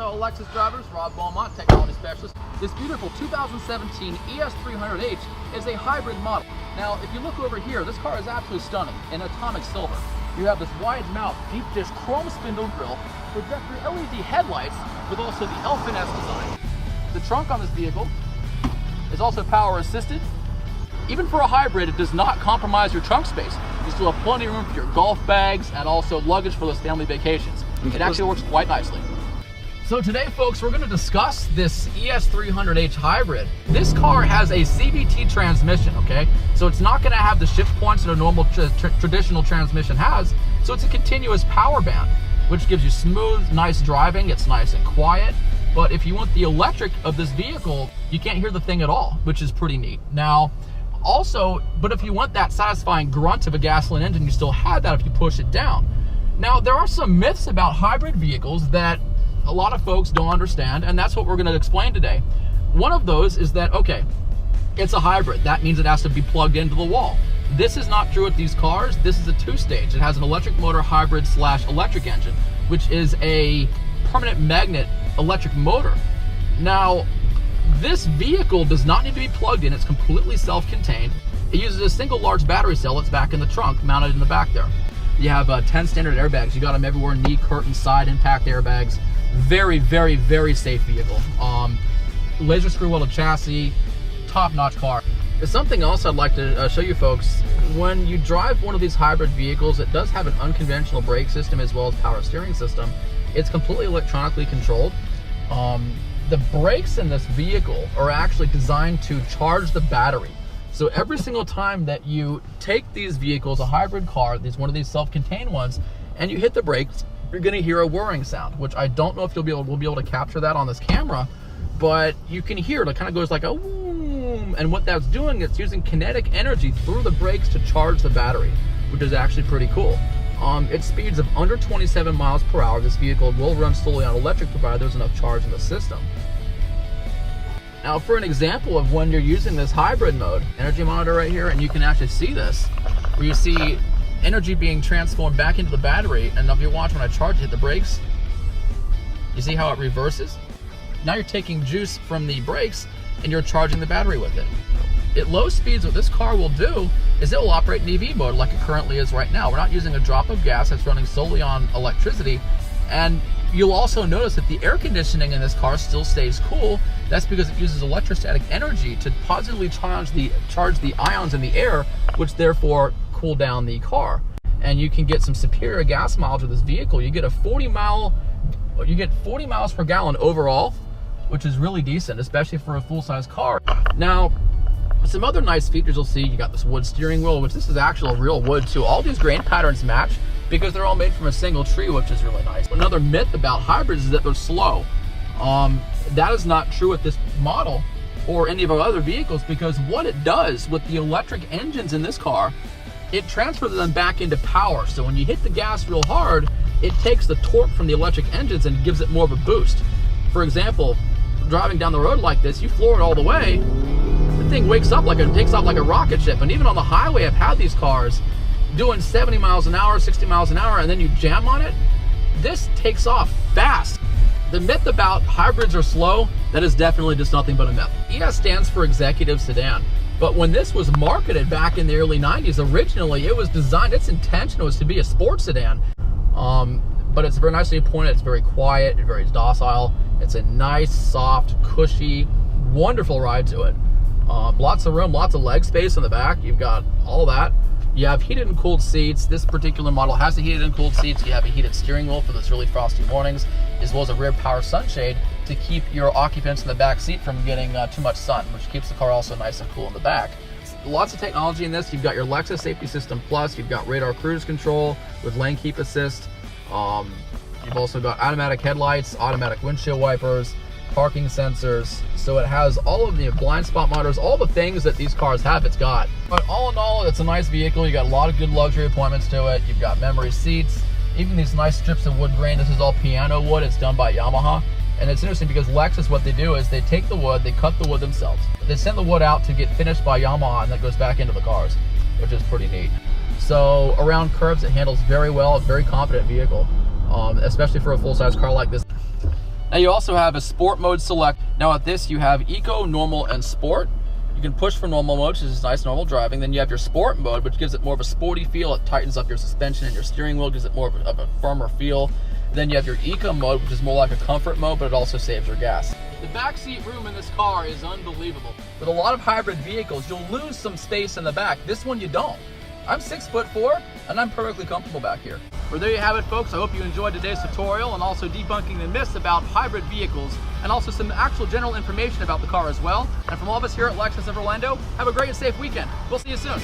fellow Lexus drivers, Rob Beaumont, technology specialist. This beautiful 2017 ES300H is a hybrid model. Now, if you look over here, this car is absolutely stunning in atomic silver. You have this wide mouth, deep dish chrome spindle grille, projector LED headlights with also the Elfin S design. The trunk on this vehicle is also power assisted. Even for a hybrid, it does not compromise your trunk space. You still have plenty of room for your golf bags and also luggage for those family vacations. It actually works quite nicely. So today, folks, we're going to discuss this ES300H hybrid. This car has a CVT transmission, okay? So it's not going to have the shift points that a normal traditional transmission has. So it's a continuous power band, which gives you smooth, nice driving. It's nice and quiet. But if you want the electric of this vehicle, you can't hear the thing at all, which is pretty neat. Now, also, but if you want that satisfying grunt of a gasoline engine, you still have that if you push it down. Now, there are some myths about hybrid vehicles that a lot of folks don't understand, and that's what we're going to explain today. One of those is that, okay, it's a hybrid. That means it has to be plugged into the wall. This is not true with these cars. This is a two-stage. It has an electric motor hybrid / electric engine, which is a permanent magnet electric motor. Now, this vehicle does not need to be plugged in. It's completely self-contained. It uses a single large battery cell that's back in the trunk, mounted in the back there. You have 10 standard airbags. You got them everywhere: knee, curtain, side impact airbags. Very, very, very safe vehicle. Laser screw welded chassis, top-notch car. There's something else I'd like to show you folks. When you drive one of these hybrid vehicles, it does have an unconventional brake system as well as power steering system. It's completely electronically controlled. The brakes in this vehicle are actually designed to charge the battery. So every single time that you take these vehicles, a hybrid car, one of these self-contained ones, and you hit the brakes, you're going to hear a whirring sound, which I don't know if we'll be able to capture that on this camera, but you can hear it. It kind of goes like a whoom, and what that's doing, it's using kinetic energy through the brakes to charge the battery, which is actually pretty cool. At speeds of under 27 miles per hour, this vehicle will run solely on electric, provided there's enough charge in the system. Now, for an example of when you're using this hybrid mode, energy monitor right here, and you can actually see this, where you see energy being transformed back into the battery. And if you watch when I charge, hit the brakes, you see how it reverses? Now you're taking juice from the brakes and you're charging the battery with it. At low speeds, what this car will do is it will operate in EV mode like it currently is right now. We're not using a drop of gas. It's running solely on electricity. And you'll also notice that the air conditioning in this car still stays cool. That's because it uses electrostatic energy to positively charge the ions in the air, which therefore cool down the car. And you can get some superior gas mileage with this vehicle. You get 40 miles per gallon overall, which is really decent, especially for a full-size car. Now, some other nice features you'll see, you got this wood steering wheel, which this is actual real wood too. All these grain patterns match because they're all made from a single tree, which is really nice. Another myth about hybrids is that they're slow. That is not true with this model or any of our other vehicles, because what it does with the electric engines in this car, it transfers them back into power. So when you hit the gas real hard, it takes the torque from the electric engines and gives it more of a boost. For example, driving down the road like this, you floor it all the way, the thing takes off like a rocket ship. And even on the highway, I've had these cars doing 70 miles an hour, 60 miles an hour, and then you jam on it, this takes off fast. The myth about hybrids are slow, that is definitely just nothing but a myth. ES stands for Executive Sedan. But when this was marketed back in the early 90s, originally it was designed, its intention was to be a sports sedan. But it's very nicely appointed, it's very quiet, it's very docile. It's a nice, soft, cushy, wonderful ride to it. Lots of room, lots of leg space in the back. You've got all that. You have heated and cooled seats. This particular model has the heated and cooled seats. You have a heated steering wheel for those really frosty mornings, as well as a rear power sunshade to keep your occupants in the back seat from getting too much sun, which keeps the car also nice and cool in the back. Lots of technology in this. You've got your Lexus Safety System Plus. You've got radar cruise control with lane keep assist. You've also got automatic headlights, automatic windshield wipers, parking sensors. So it has all of the blind spot monitors, all the things that these cars have, it's got. But all in all, it's a nice vehicle. You got a lot of good luxury appointments to it. You've got memory seats, even these nice strips of wood grain. This is all piano wood. It's done by Yamaha. And it's interesting because Lexus, what they do is they take the wood, they cut the wood themselves. They send the wood out to get finished by Yamaha, and that goes back into the cars, which is pretty neat. So around curves, it handles very well. A very confident vehicle, especially for a full-size car like this. Now you also have a sport mode select. Now at this you have eco, normal, and sport. You can push for normal mode, which is nice normal driving. Then you have your sport mode, which gives it more of a sporty feel. It tightens up your suspension and your steering wheel, gives it more of a firmer feel. Then you have your eco mode, which is more like a comfort mode, but it also saves your gas. The backseat room in this car is unbelievable. With a lot of hybrid vehicles, you'll lose some space in the back. This one you don't. I'm 6'4", and I'm perfectly comfortable back here. Well, there you have it, folks. I hope you enjoyed today's tutorial and also debunking the myths about hybrid vehicles and also some actual general information about the car as well. And from all of us here at Lexus of Orlando, have a great and safe weekend. We'll see you soon.